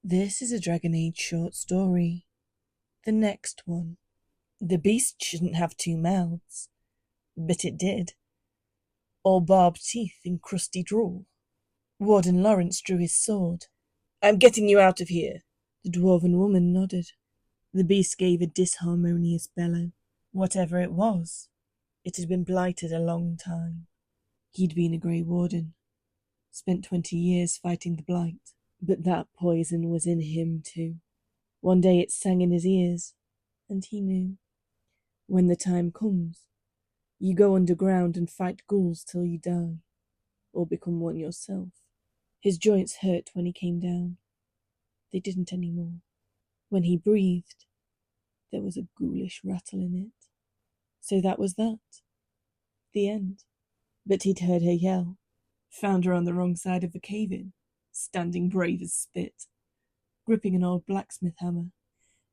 This is a Dragon Age short story. The next one. The beast shouldn't have two mouths, but it did. All barbed teeth and crusty drool. Warden Lawrence drew his sword. "I'm getting you out of here." The dwarven woman nodded. The beast gave a disharmonious bellow. Whatever it was, it had been blighted a long time. He'd been a Grey Warden, spent 20 years fighting the blight, but that poison was in him too. One day it sang in his ears, and he knew. When the time comes, you go underground and fight ghouls till you die, or become one yourself. His joints hurt when he came down. They didn't anymore. When he breathed, there was a ghoulish rattle in it. So that was that. The end. But he'd heard her yell. Found her on the wrong side of the cave-in, standing brave as spit, gripping an old blacksmith hammer.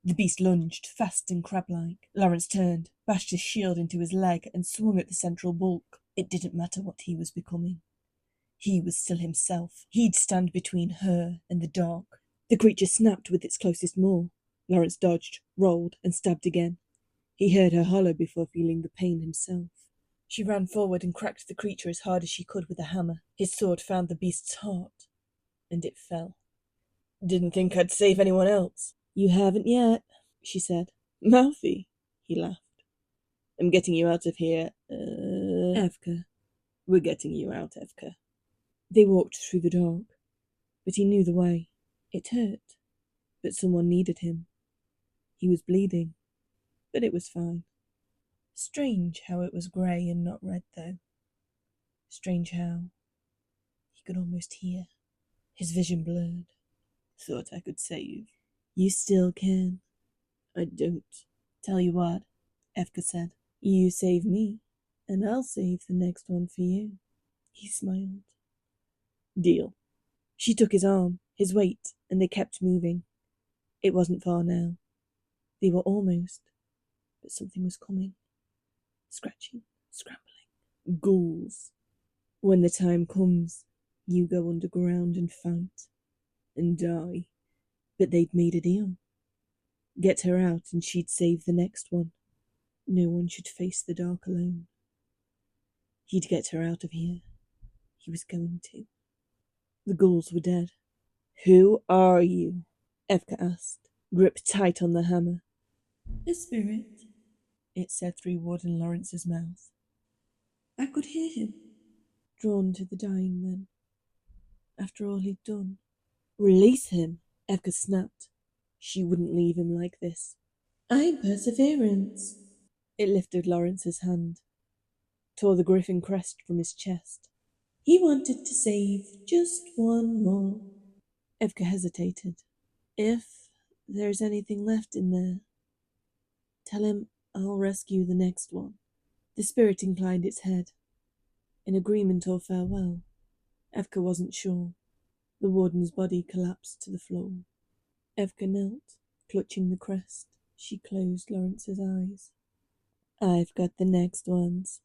The beast lunged, fast and crab-like. Lawrence turned, bashed his shield into his leg, and swung at the central bulk. It didn't matter what he was becoming. He was still himself. He'd stand between her and the dark. The creature snapped with its closest maw. Lawrence dodged, rolled, and stabbed again. He heard her holler before feeling the pain himself. She ran forward and cracked the creature as hard as she could with a hammer. His sword found the beast's heart, and it fell. "Didn't think I'd save anyone else." "You haven't yet," she said. "Mouthy," he laughed. "I'm getting you out of here, Evka. We're getting you out, Evka." They walked through the dark, but he knew the way. It hurt, but someone needed him. He was bleeding, but it was fine. Strange how it was grey and not red, though. Strange how he could almost hear. His vision blurred. "Thought I could save." "You still can." "I don't." "Tell you what," Evka said. "You save me, and I'll save the next one for you." He smiled. "Deal." She took his arm, his weight, and they kept moving. It wasn't far now. They were almost, but something was coming. Scratching, scrambling. Ghouls. When the time comes, you go underground and fight, and die. But they'd made a deal. Get her out and she'd save the next one. No one should face the dark alone. He'd get her out of here. He was going to. The ghouls were dead. "Who are you?" Evka asked, gripped tight on the hammer. "A spirit," it said through Warden Lawrence's mouth. I could hear him, drawn to the dying men. After all he'd done. "Release him," Evka snapped. She wouldn't leave him like this. "I'm Perseverance." It lifted Lawrence's hand, tore the griffin crest from his chest. "He wanted to save just one more." Evka hesitated. "If there's anything left in there, tell him I'll rescue the next one." The spirit inclined its head. In agreement or farewell? Evka wasn't sure. The warden's body collapsed to the floor. Evka knelt, clutching the crest. She closed Lawrence's eyes. "I've got the next ones,"